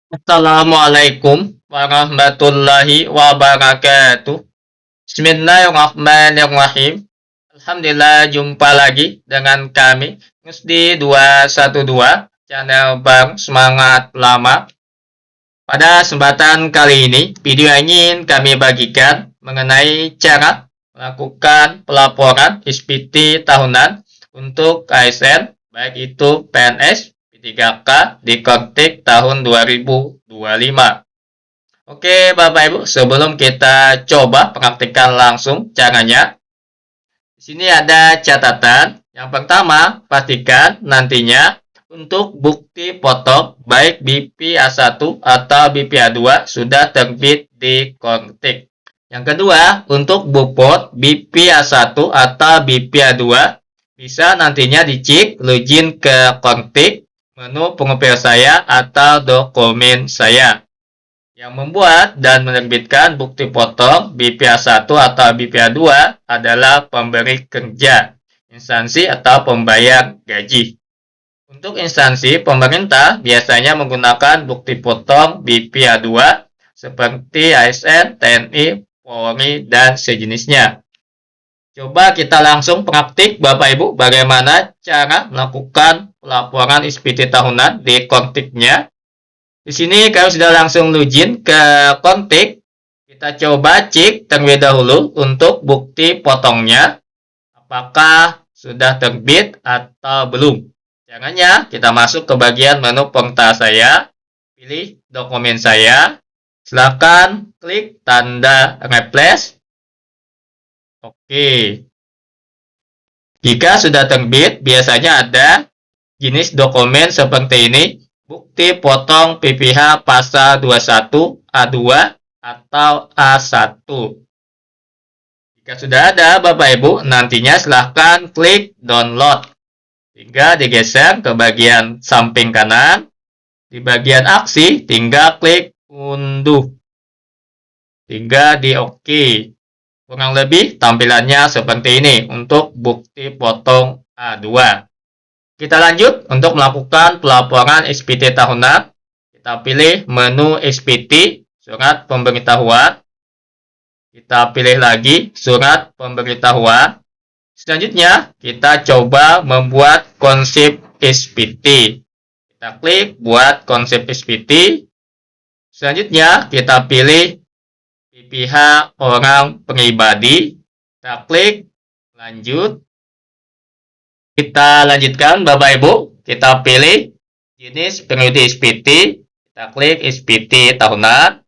Assalamualaikum warahmatullahi wabarakatuh. Bismillahirrahmanirrahim. Alhamdulillah jumpa lagi dengan kami Musdi 212 channel Bang Semangat Lama. Pada kesempatan kali ini, video ingin kami bagikan mengenai cara melakukan pelaporan SPT tahunan untuk ASN, baik itu PNS, P3K di Kortik tahun 2025. Oke, Bapak Ibu, sebelum kita coba praktikkan langsung caranya, di sini ada catatan. Yang pertama, pastikan nantinya untuk bukti potong baik BP A1 atau BP A2 sudah terbit di Kortik. Yang kedua, untuk bupot BP A1 atau BP A2 bisa nantinya dicek login ke Kortik, menu profil saya atau dokumen saya. Yang membuat dan menerbitkan bukti potong BP A1 atau BP A2 adalah pemberi kerja, instansi atau pembayar gaji. Untuk instansi pemerintah biasanya menggunakan bukti potong BP A2 seperti ASN, TNI, Polri, dan sejenisnya. Coba kita langsung praktik Bapak Ibu bagaimana cara melakukan pelaporan SPT tahunan di Kortiknya. Di sini kami sudah langsung login ke Kortik. Kita coba cek terlebih dahulu untuk bukti potongnya. Apakah sudah terbit atau belum. Caranya kita masuk ke bagian menu portal saya. Pilih dokumen saya. Silakan klik tanda replace. Oke. Jika sudah terbit, biasanya ada jenis dokumen seperti ini. Bukti potong PPh pasal 21 A2 atau A1. Jika sudah ada Bapak Ibu, nantinya silahkan klik download. Tinggal digeser ke bagian samping kanan. Di bagian aksi, tinggal klik unduh. Tinggal di OK. Kurang lebih tampilannya seperti ini untuk bukti potong A2. Kita lanjut untuk melakukan pelaporan SPT tahunan. Kita pilih menu SPT, surat pemberitahuan. Kita pilih lagi surat pemberitahuan. Selanjutnya, kita coba membuat konsep SPT. Kita klik buat konsep SPT. Selanjutnya, kita pilih PPh orang pribadi. Kita klik lanjut. Kita lanjutkan Bapak Ibu. Kita pilih jenis periode SPT. Kita klik SPT tahunan.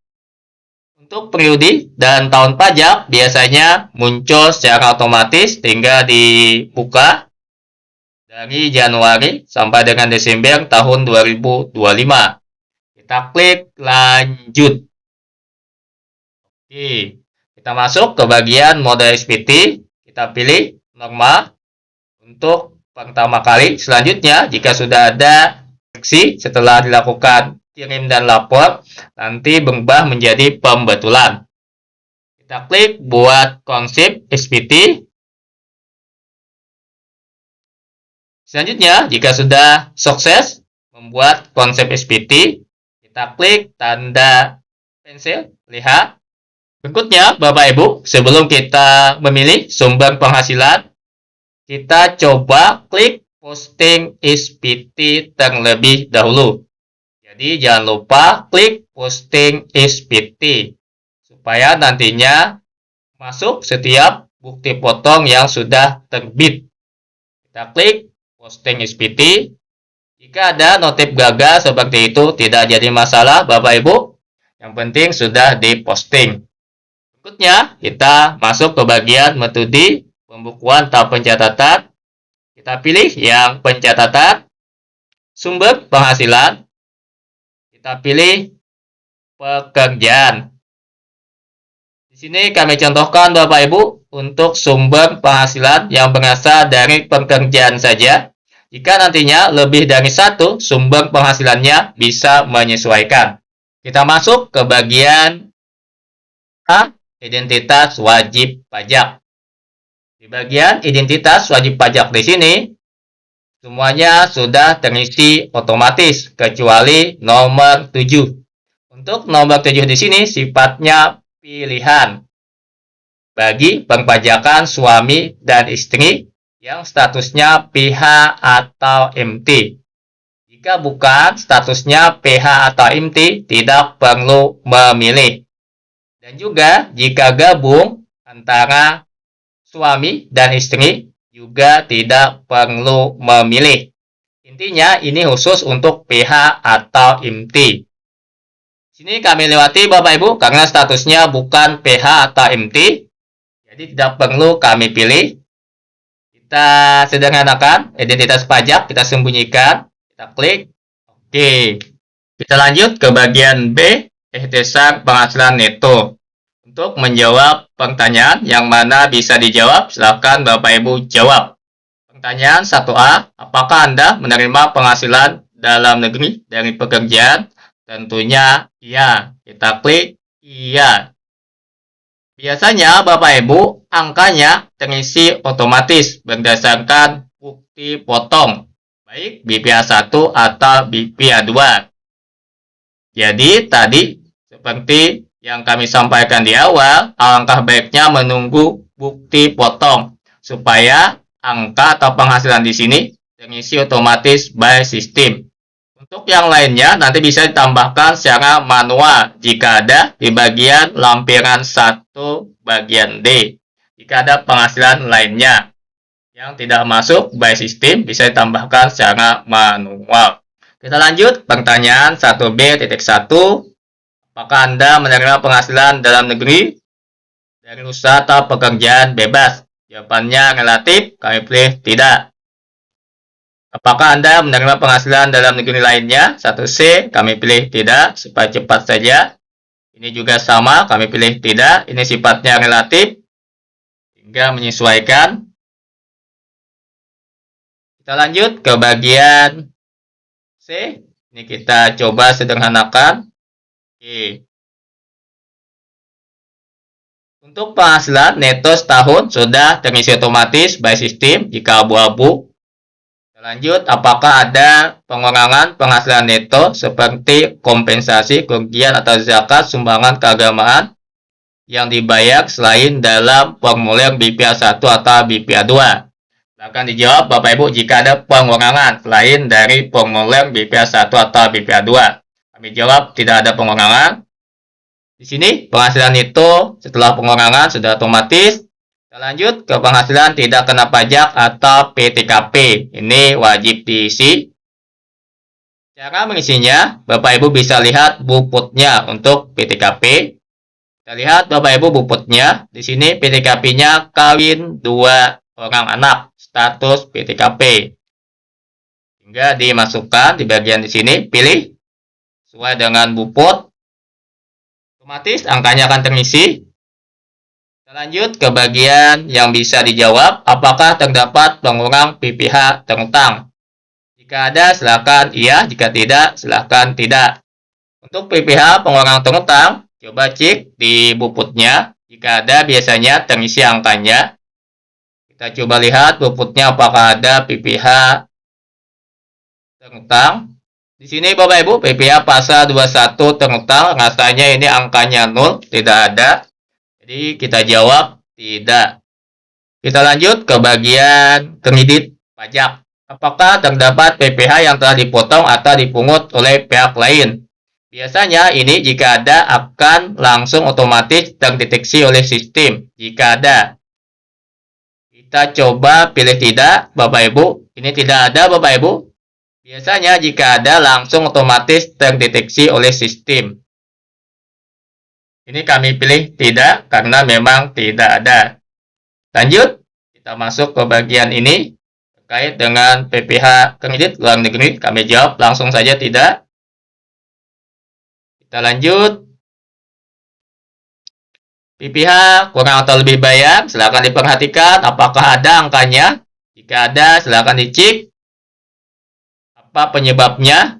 Untuk periode dan tahun pajak biasanya muncul secara otomatis tinggal dibuka dari Januari sampai dengan Desember tahun 2025. Kita klik lanjut. Oke, kita masuk ke bagian mode SPT. Kita pilih normal untuk pertama kali. Selanjutnya, jika sudah ada seksi setelah dilakukan kirim dan lapor, nanti berubah menjadi pembetulan. Kita klik buat konsep SPT. Selanjutnya, jika sudah sukses membuat konsep SPT, kita klik tanda pensil, lihat. Berikutnya, Bapak Ibu, sebelum kita memilih sumber penghasilan, kita coba klik posting SPT terlebih dahulu. Jadi jangan lupa klik posting SPT supaya nantinya masuk setiap bukti potong yang sudah terbit. Kita klik posting SPT. Jika ada notif gagal seperti itu tidak jadi masalah Bapak Ibu. Yang penting sudah diposting. Berikutnya kita masuk ke bagian metode pembukuan tahap pencatatan. Kita pilih yang pencatatan, sumber penghasilan. Kita pilih pekerjaan. Di sini kami contohkan Bapak Ibu untuk sumber penghasilan yang berasal dari pekerjaan saja. Jika nantinya lebih dari satu sumber penghasilannya bisa menyesuaikan. Kita masuk ke bagian A, identitas wajib pajak. Di bagian identitas wajib pajak di sini, semuanya sudah terisi otomatis kecuali nomor 7. Untuk nomor 7 di sini sifatnya pilihan bagi perpajakan suami dan istri yang statusnya PH atau MT. Jika bukan statusnya PH atau MT, tidak perlu memilih. Dan juga jika gabung antara suami dan istri, juga tidak perlu memilih. Intinya ini khusus untuk PH atau MT. Sini kami lewati Bapak Ibu karena statusnya bukan PH atau MT. Jadi tidak perlu kami pilih. Kita sederhanakan identitas pajak, kita sembunyikan, kita klik. Oke. Kita lanjut ke bagian B, dasar penghasilan neto. Untuk menjawab pertanyaan yang mana bisa dijawab, silakan Bapak Ibu jawab. Pertanyaan 1A, apakah Anda menerima penghasilan dalam negeri dari pekerjaan? Tentunya iya. Kita klik iya. Biasanya Bapak Ibu angkanya terisi otomatis berdasarkan bukti potong, baik BPA 1 atau BPA 2. Jadi tadi seperti yang kami sampaikan di awal, alangkah baiknya menunggu bukti potong supaya angka atau penghasilan di sini terisi otomatis by system. Untuk yang lainnya nanti bisa ditambahkan secara manual jika ada di bagian lampiran 1 bagian D. Jika ada penghasilan lainnya yang tidak masuk by system bisa ditambahkan secara manual. Kita lanjut pertanyaan 1B.1. Apakah Anda menerima penghasilan dalam negeri dari usaha atau pekerjaan bebas? Jawabannya relatif, kami pilih tidak. Apakah Anda menerima penghasilan dalam negeri lainnya? 1C, kami pilih tidak, supaya cepat saja. Ini juga sama, kami pilih tidak. Ini sifatnya relatif, hingga menyesuaikan. Kita lanjut ke bagian C. Ini kita coba sederhanakan. Oke. Untuk penghasilan neto setahun sudah terisi otomatis by system jika abu-abu. Lanjut, apakah ada pengurangan penghasilan neto seperti kompensasi kerugian atau zakat sumbangan keagamaan yang dibayar selain dalam formulir BPA 1 atau BPA 2? Silakan dijawab Bapak Ibu jika ada pengurangan selain dari formulir BPA 1 atau BPA 2. Kami jawab tidak ada pengurangan. Di sini penghasilan neto setelah pengurangan sudah otomatis. Kita lanjut ke penghasilan tidak kena pajak atau PTKP. Ini wajib diisi. Cara mengisinya, Bapak Ibu bisa lihat buputnya untuk PTKP. Kita lihat Bapak Ibu buputnya. Di sini PTKP-nya kawin 2 orang anak, status PTKP. Hingga dimasukkan di bagian di sini, pilih sesuai dengan buput. Otomatis angkanya akan terisi. Kita lanjut ke bagian yang bisa dijawab, apakah terdapat pengurang PPh terutang? Jika ada, silakan iya, jika tidak, silakan tidak. Untuk PPh pengurang terutang, coba cek di buputnya. Jika ada, biasanya terisi angkanya. Kita coba lihat buputnya apakah ada PPh terutang. Di sini Bapak Ibu, PPh pasal 21 terutang, rasanya ini angkanya 0, tidak ada. Jadi kita jawab tidak. Kita lanjut ke bagian kredit pajak. Apakah terdapat PPh yang telah dipotong atau dipungut oleh pihak lain? Biasanya ini jika ada akan langsung otomatis terdeteksi oleh sistem. Jika ada. Kita coba pilih tidak, Bapak Ibu. Ini tidak ada, Bapak Ibu. Biasanya jika ada langsung otomatis terdeteksi oleh sistem. Ini kami pilih tidak karena memang tidak ada. Lanjut, kita masuk ke bagian ini terkait dengan PPh kredit luar negeri. Kami jawab langsung saja tidak. Kita lanjut. PPh kurang atau lebih bayar, silakan diperhatikan apakah ada angkanya. Jika ada, silakan dicek apa penyebabnya.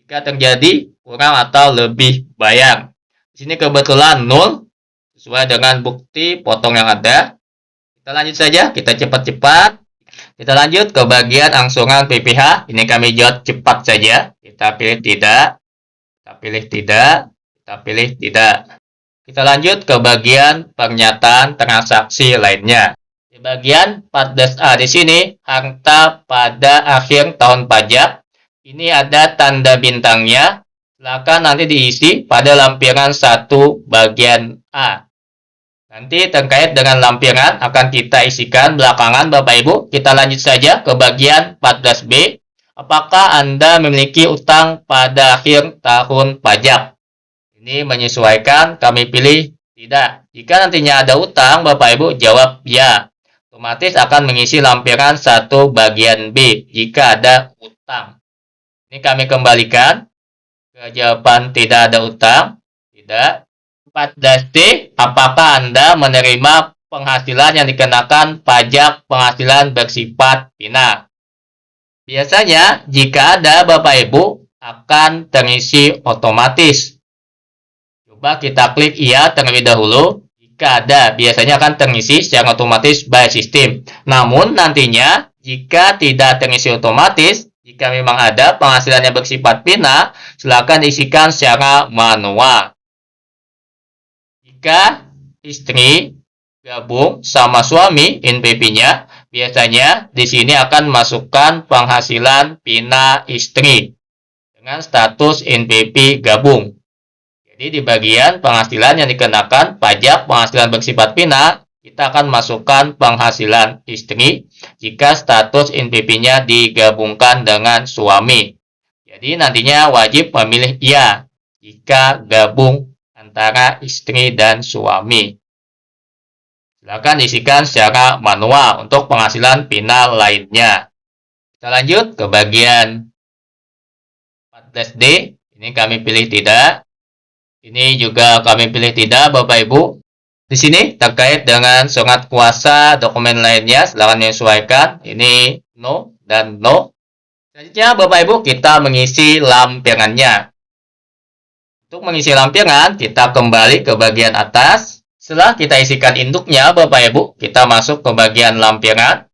Jika terjadi kurang atau lebih bayar. Di sini kebetulan 0 sesuai dengan bukti potong yang ada. Kita lanjut saja, kita cepat-cepat. Kita lanjut ke bagian angsuran PPh. Ini kami jawab cepat saja. Kita pilih tidak. kita pilih tidak, kita pilih tidak. Kita lanjut ke bagian pernyataan transaksi lainnya. Di bagian 14A di sini, harta pada akhir tahun pajak. Ini ada tanda bintangnya. Silakan nanti diisi pada lampiran 1 bagian A. Nanti terkait dengan lampiran akan kita isikan belakangan Bapak Ibu. Kita lanjut saja ke bagian 14B. Apakah Anda memiliki utang pada akhir tahun pajak? Ini menyesuaikan, kami pilih tidak. Jika nantinya ada utang, Bapak Ibu jawab ya. Otomatis akan mengisi lampiran 1 bagian B jika ada utang. Ini kami kembalikan ke jawaban tidak ada utang. Tidak. 14D, apakah Anda menerima penghasilan yang dikenakan pajak penghasilan bersifat pinak? Biasanya jika ada Bapak Ibu akan terisi otomatis. Coba kita klik iya terlebih dahulu. Jika ada, biasanya akan terisi secara otomatis by system. Namun nantinya, jika tidak terisi otomatis, jika memang ada penghasilan yang bersifat pinak, silakan diisikan secara manual. Jika istri gabung sama suami NPP-nya, biasanya di sini akan masukkan penghasilan pinak istri dengan status NPP gabung. Jadi di bagian penghasilan yang dikenakan pajak penghasilan bersifat pinak, kita akan masukkan penghasilan istri jika status NPP-nya digabungkan dengan suami. Jadi nantinya wajib memilih iya jika gabung antara istri dan suami. Silakan isikan secara manual untuk penghasilan pinak lainnya. Kita lanjut ke bagian 14D. Ini kami pilih tidak. Ini juga kami pilih tidak, Bapak Ibu. Di sini terkait dengan surat kuasa, dokumen lainnya, silakan menyesuaikan. Ini no dan no. Selanjutnya, Bapak Ibu, kita mengisi lampirannya. Untuk mengisi lampiran, kita kembali ke bagian atas. Setelah kita isikan induknya, Bapak Ibu, kita masuk ke bagian lampiran.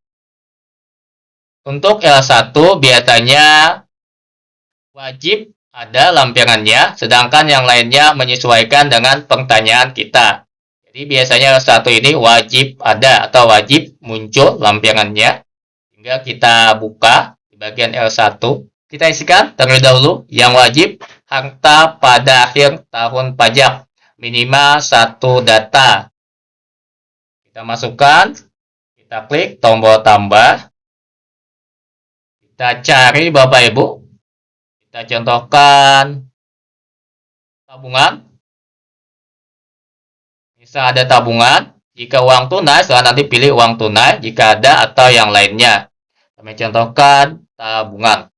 Untuk L1 biasanya wajib ada lampirannya, sedangkan yang lainnya menyesuaikan dengan pertanyaan kita. Jadi biasanya L1 ini wajib ada atau wajib muncul lampirannya. Hingga kita buka di bagian L1. Kita isikan terlebih dahulu yang wajib harta pada akhir tahun pajak. Minimal 1 data. Kita masukkan, kita klik tombol tambah. Kita cari Bapak Ibu. Kita contohkan tabungan. Misal ada tabungan. Jika uang tunai, setelah nanti pilih uang tunai. Jika ada atau yang lainnya. Kami contohkan tabungan.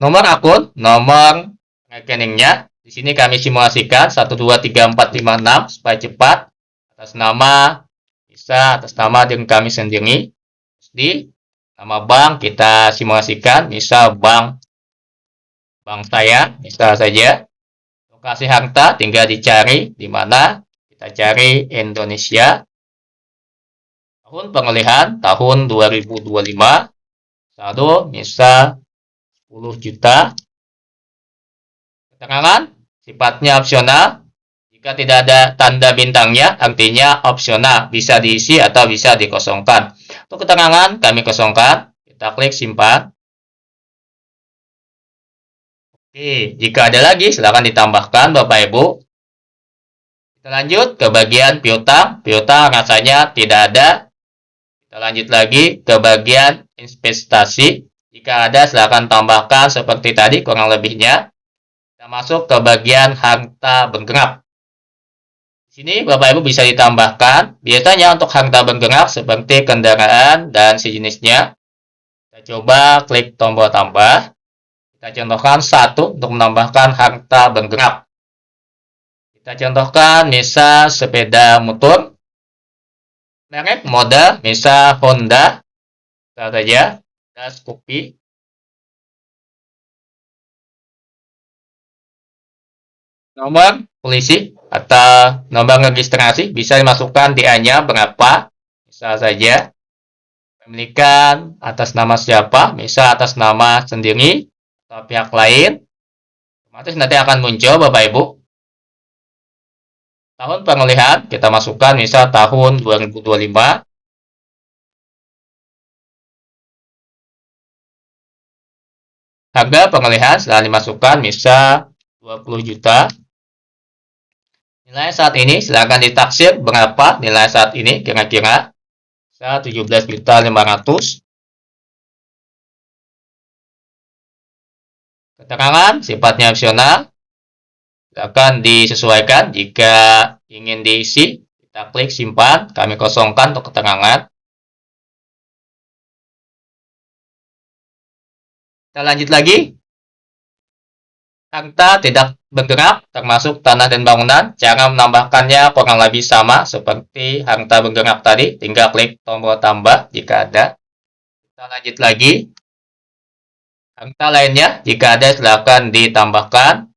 Nomor akun, nomor rekeningnya. Di sini kami simulasikan 1, 2, 3, 4, 5, 6 supaya cepat. Atas nama, bisa atas nama dengan kami sendiri. Di nama bank kita simulasikan, misal bank saya, misal saja. Lokasi harta tinggal dicari di mana. Kita cari Indonesia. Tahun pengulihan tahun 2025. Saldo misal 10 juta. Keterangan sifatnya opsional. Jika tidak ada tanda bintangnya, artinya opsional. Bisa diisi atau bisa dikosongkan. Untuk keterangan kami kosongkan. Kita klik simpan. Oke, jika ada lagi silakan ditambahkan Bapak Ibu. Kita lanjut ke bagian piutang. Piutang rasanya tidak ada. Kita lanjut lagi ke bagian investasi. Jika ada silakan tambahkan seperti tadi kurang lebihnya. Kita masuk ke bagian harta bergerak. Di sini Bapak Ibu bisa ditambahkan. Biasanya untuk harta bergerak seperti kendaraan dan sejenisnya. Kita coba klik tombol tambah. Kita contohkan 1 untuk menambahkan harta bergerak. Kita contohkan misal sepeda motor. Merek model misal Honda. Misal saja. Das Kopi. Nomor polisi atau nomor registrasi bisa dimasukkan DA-nya berapa. Misal saja. Pemilikan atas nama siapa. Misal atas nama sendiri. Atau pihak lain, Otomatis nanti akan muncul Bapak Ibu. Tahun pengalihan kita masukkan misal tahun 2025. Harga pengalihan setelah dimasukkan misal 20 juta. Nilai saat ini silahkan ditaksir berapa nilai saat ini kira-kira. 17.500.000. Keterangan sifatnya opsional. Silakan disesuaikan jika ingin diisi. Kita klik simpan, kami kosongkan untuk keterangan. Kita lanjut lagi. Harta tidak bergerak, termasuk tanah dan bangunan. Cara menambahkannya kurang lebih sama seperti harta bergerak tadi. Tinggal klik tombol tambah jika ada. Kita lanjut lagi. Harta lainnya, jika ada silakan ditambahkan.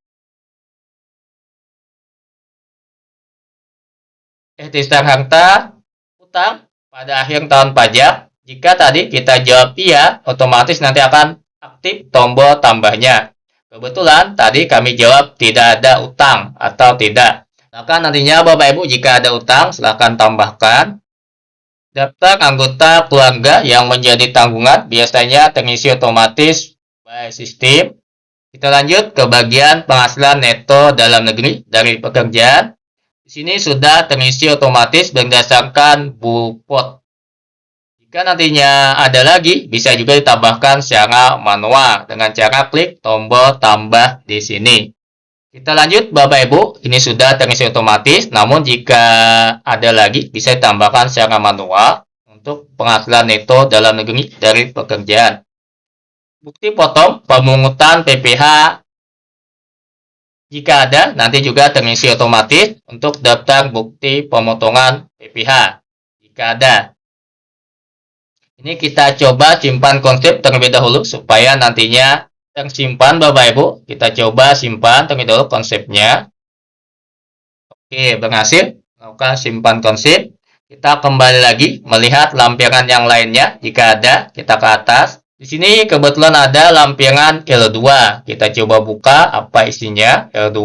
Ikhtisar harta utang pada akhir tahun pajak. Jika tadi kita jawab iya, otomatis nanti akan aktif tombol tambahnya. Kebetulan tadi kami jawab tidak ada utang atau tidak. Maka nantinya Bapak Ibu jika ada utang silahkan tambahkan. Daftar anggota keluarga yang menjadi tanggungan biasanya terisi otomatis by sistem. Kita lanjut ke bagian penghasilan neto dalam negeri dari pekerjaan. Di sini sudah terisi otomatis berdasarkan BUPOT. Jika nantinya ada lagi, bisa juga ditambahkan secara manual dengan cara klik tombol tambah di sini. Kita lanjut Bapak Ibu, ini sudah terisi otomatis, namun jika ada lagi bisa ditambahkan secara manual untuk penghasilan neto dalam negeri dari pekerjaan. Bukti potong pemungutan PPh jika ada, nanti juga terisi otomatis untuk daftar bukti pemotongan PPh jika ada. Ini kita coba simpan konsep terlebih dahulu supaya nantinya tersimpan Bapak Ibu. Kita coba simpan terlebih dahulu konsepnya. Oke, berhasil. Lakukan simpan konsep. Kita kembali lagi melihat lampiran yang lainnya. Jika ada, kita ke atas. Di sini kebetulan ada lampiran L2. Kita coba buka apa isinya L2.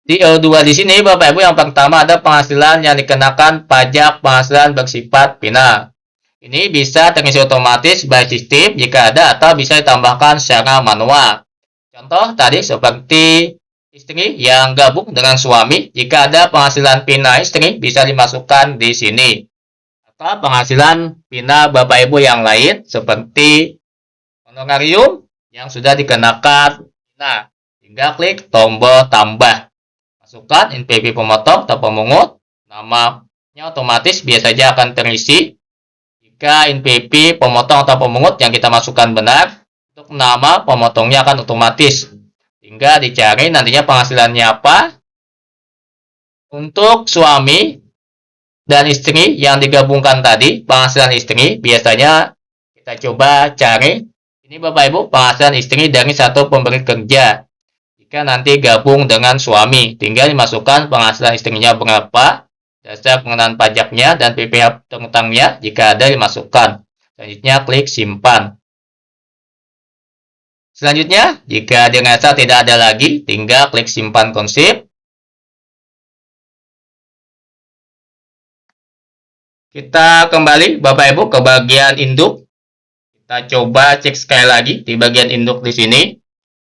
Di L2 di sini Bapak Ibu yang pertama ada penghasilan yang dikenakan pajak penghasilan bersifat final. Ini bisa terisi otomatis by sistem jika ada atau bisa ditambahkan secara manual. Contoh tadi seperti istri yang gabung dengan suami, jika ada penghasilan final istri bisa dimasukkan di sini. Atau penghasilan final Bapak Ibu yang lain seperti honorarium yang sudah dikenakan. Nah, tinggal klik tombol tambah. Masukkan NPWP pemotong atau pemungut, namanya otomatis biasanya akan terisi. Jika NPWP pemotong atau pemungut yang kita masukkan benar, untuk nama pemotongnya akan otomatis. Tinggal dicari nantinya penghasilannya apa. Untuk suami dan istri yang digabungkan tadi, penghasilan istri biasanya kita coba cari. Ini Bapak Ibu penghasilan istri dari satu pemberi kerja. Jika nanti gabung dengan suami, tinggal dimasukkan penghasilan istrinya berapa, dasar pengenaan pajaknya dan PPh terutangnya jika ada dimasukkan. Selanjutnya klik simpan. Selanjutnya, jika dirasa tidak ada lagi, tinggal klik simpan konsep. Kita kembali Bapak Ibu ke bagian induk. Kita coba cek sekali lagi di bagian induk di sini.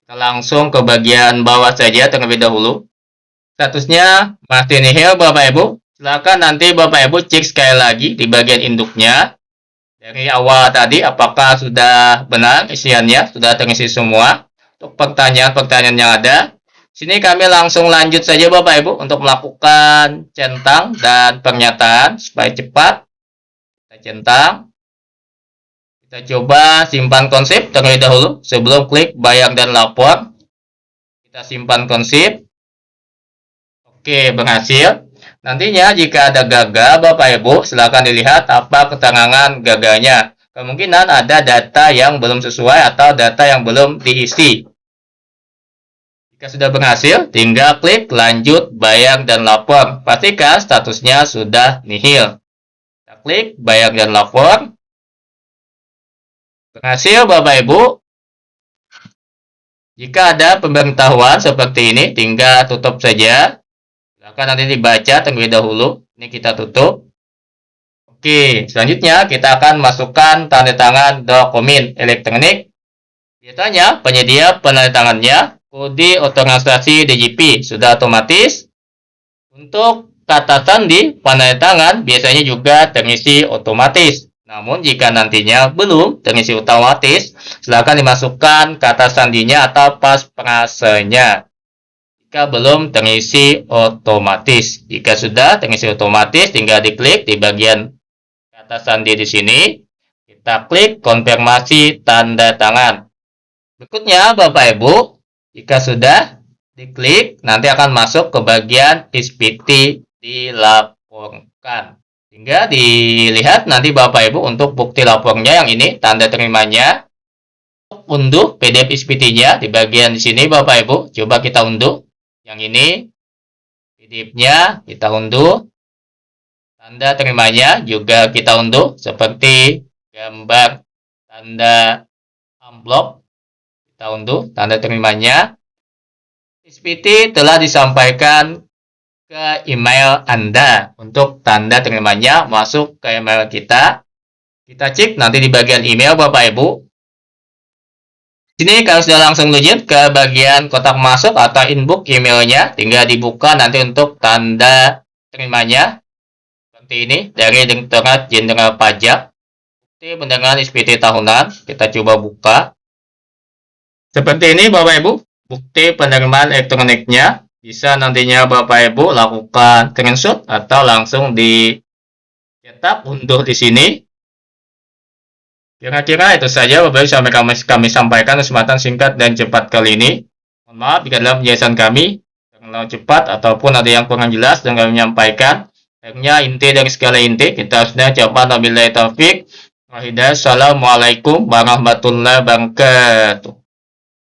Kita langsung ke bagian bawah saja terlebih dahulu. Statusnya masih nihil Bapak Ibu. Silakan nanti Bapak Ibu cek sekali lagi di bagian induknya. Dari awal tadi apakah sudah benar isiannya, sudah terisi semua. Untuk pertanyaan-pertanyaan yang ada. Sini kami langsung lanjut saja Bapak Ibu untuk melakukan centang dan pernyataan supaya cepat. Kita centang. Kita coba simpan konsep terlebih dahulu sebelum klik bayar dan lapor. Kita simpan konsep. Oke, berhasil. Nantinya jika ada gagal Bapak Ibu, silakan dilihat apa keterangan gagalnya. Kemungkinan ada data yang belum sesuai atau data yang belum diisi. Jika sudah berhasil, tinggal klik lanjut bayar dan lapor. Pastikan statusnya sudah nihil. Kita klik bayar dan lapor. Berhasil Bapak Ibu. Jika ada pemberitahuan seperti ini, tinggal tutup saja. Silakan nanti dibaca terlebih dahulu. Ini kita tutup. Oke, selanjutnya kita akan masukkan tanda tangan dokumen elektronik. Biasanya penyedia penandatangannya kode otorisasi DJP sudah otomatis. Untuk kata sandi penandatangan biasanya juga terisi otomatis. Namun jika nantinya belum terisi otomatis, silakan dimasukkan kata sandinya atau pasfrasenya. Jika belum terisi otomatis, jika sudah terisi otomatis, tinggal diklik di bagian kata sandi di sini. Kita klik konfirmasi tanda tangan. Berikutnya, Bapak Ibu, jika sudah diklik, nanti akan masuk ke bagian SPT dilaporkan. Hingga dilihat nanti Bapak Ibu untuk bukti lapornya yang ini, tanda terimanya. Unduh PDF SPT-nya di bagian di sini Bapak Ibu. Coba kita unduh. Yang ini PDF-nya kita unduh. Tanda terimanya juga kita unduh seperti gambar tanda amplop. Kita unduh tanda terimanya. SPT telah disampaikan ke email Anda untuk tanda terimanya masuk ke email kita. Kita cek nanti di bagian email Bapak Ibu. Sini kalau sudah langsung lanjut ke bagian kotak masuk atau inbox emailnya, tinggal dibuka nanti untuk tanda terimanya. Seperti ini dari Direktorat Jenderal Pajak. Bukti pendanaan SPT tahunan, kita coba buka. Seperti ini Bapak Ibu, bukti penerimaan elektroniknya. Bisa nantinya Bapak Ibu lakukan screenshot atau langsung dicetak unduh di sini. Kira-kira itu saja Bapak Ibu sampai kami sampaikan kesempatan singkat dan cepat kali ini. Mohon maaf jika dalam penjelasan kami terlalu cepat ataupun ada yang kurang jelas dan kami menyampaikan. Akhirnya inti dari segala inti kita sudah coba. Wabillahi taufik. Assalamualaikum warahmatullahi wabarakatuh.